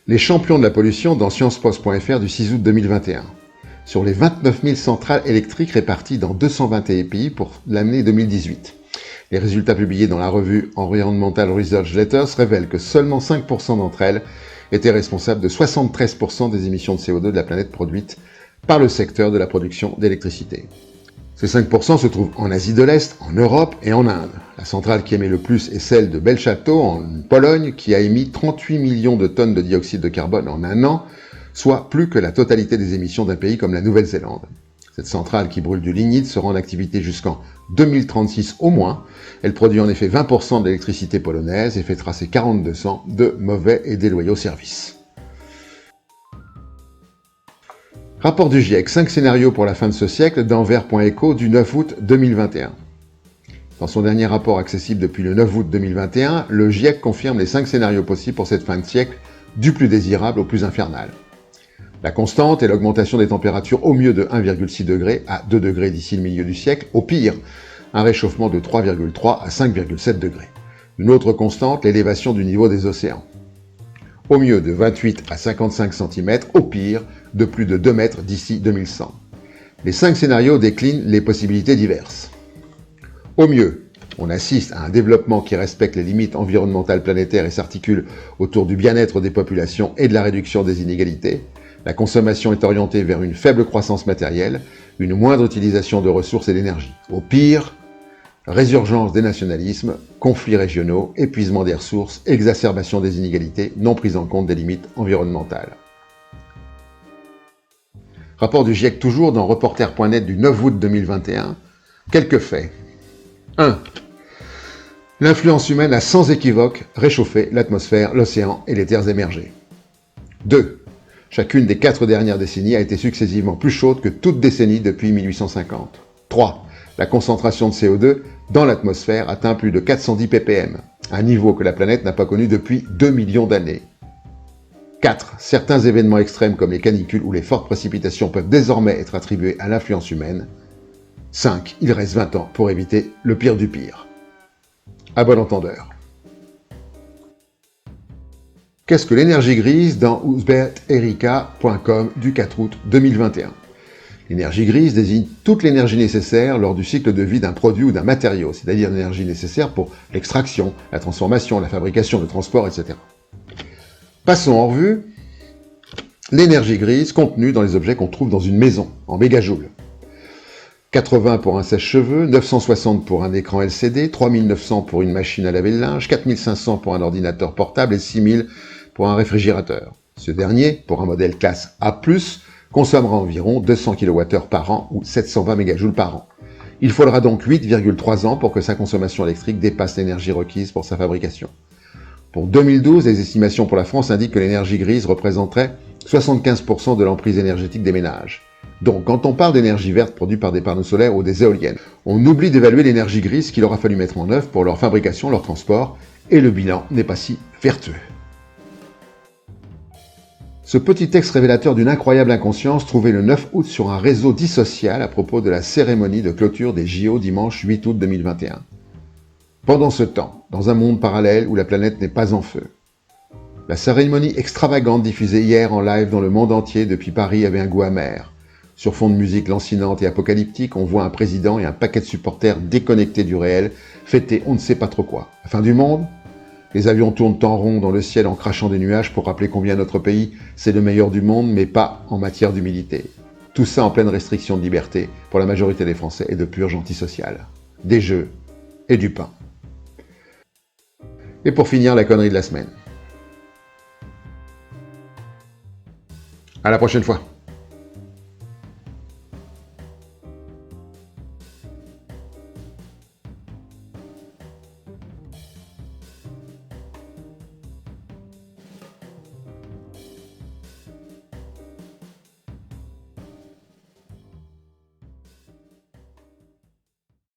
Les champions de la pollution dans SciencePost.fr du 6 août 2021. Sur les 29 000 centrales électriques réparties dans 221 pays pour l'année 2018. Les résultats publiés dans la revue Environmental Research Letters révèlent que seulement 5% d'entre elles étaient responsables de 73% des émissions de CO2 de la planète produites par le secteur de la production d'électricité. Ces 5% se trouvent en Asie de l'Est, en Europe et en Inde. La centrale qui émet le plus est celle de Belchatow, en Pologne, qui a émis 38 millions de tonnes de dioxyde de carbone en un an, soit plus que la totalité des émissions d'un pays comme la Nouvelle-Zélande. Cette centrale qui brûle du lignite sera en activité jusqu'en 2036 au moins. Elle produit en effet 20% de l'électricité polonaise et fait tracer 42 ans de mauvais et déloyaux services. Rapport du GIEC, 5 scénarios pour la fin de ce siècle, dans Vert.eco du 9 août 2021. Dans son dernier rapport accessible depuis le 9 août 2021, le GIEC confirme les 5 scénarios possibles pour cette fin de siècle, du plus désirable au plus infernal. La constante est l'augmentation des températures au mieux de 1,6 degré à 2 degrés d'ici le milieu du siècle, au pire, un réchauffement de 3,3 à 5,7 degrés. Une autre constante, l'élévation du niveau des océans. Au mieux de 28 à 55 cm, au pire, de plus de 2 mètres d'ici 2100. Les 5 scénarios déclinent les possibilités diverses. Au mieux, on assiste à un développement qui respecte les limites environnementales planétaires et s'articule autour du bien-être des populations et de la réduction des inégalités. La consommation est orientée vers une faible croissance matérielle, une moindre utilisation de ressources et d'énergie. Au pire, résurgence des nationalismes, conflits régionaux, épuisement des ressources, exacerbation des inégalités, non prise en compte des limites environnementales. Rapport du GIEC toujours dans Reporter.net du 9 août 2021. Quelques faits. 1. L'influence humaine a sans équivoque réchauffé l'atmosphère, l'océan et les terres émergées. 2. Chacune des 4 dernières décennies a été successivement plus chaude que toute décennie depuis 1850. 3. La concentration de CO2 dans l'atmosphère atteint plus de 410 ppm, un niveau que la planète n'a pas connu depuis 2 millions d'années. 4. Certains événements extrêmes comme les canicules ou les fortes précipitations peuvent désormais être attribués à l'influence humaine. 5. Il reste 20 ans pour éviter le pire du pire. À bon entendeur. Qu'est-ce que l'énergie grise dans ouzbeterika.com du 4 août 2021. L'énergie grise désigne toute l'énergie nécessaire lors du cycle de vie d'un produit ou d'un matériau, c'est-à-dire l'énergie nécessaire pour l'extraction, la transformation, la fabrication, le transport, etc. Passons en revue l'énergie grise contenue dans les objets qu'on trouve dans une maison, en mégajoules. 80 pour un sèche-cheveux, 960 pour un écran LCD, 3900 pour une machine à laver le linge, 4500 pour un ordinateur portable et 6000 pour un réfrigérateur. Ce dernier, pour un modèle classe A+, consommera environ 200 kWh par an ou 720 MJ par an. Il faudra donc 8,3 ans pour que sa consommation électrique dépasse l'énergie requise pour sa fabrication. Pour 2012, les estimations pour la France indiquent que l'énergie grise représenterait 75% de l'emprise énergétique des ménages. Donc, quand on parle d'énergie verte produite par des panneaux solaires ou des éoliennes, on oublie d'évaluer l'énergie grise qu'il aura fallu mettre en œuvre pour leur fabrication, leur transport, et le bilan n'est pas si vertueux. Ce petit texte révélateur d'une incroyable inconscience trouvé le 9 août sur un réseau dit social à propos de la cérémonie de clôture des JO dimanche 8 août 2021. Pendant ce temps, dans un monde parallèle où la planète n'est pas en feu, la cérémonie extravagante diffusée hier en live dans le monde entier depuis Paris avait un goût amer. Sur fond de musique lancinante et apocalyptique, on voit un président et un paquet de supporters déconnectés du réel, fêter on ne sait pas trop quoi. La fin du monde ? Les avions tournent en rond dans le ciel en crachant des nuages pour rappeler combien notre pays, c'est le meilleur du monde, mais pas en matière d'humilité. Tout ça en pleine restriction de liberté pour la majorité des Français et de purge antisociale. Des jeux et du pain. Et pour finir, la connerie de la semaine. À la prochaine fois.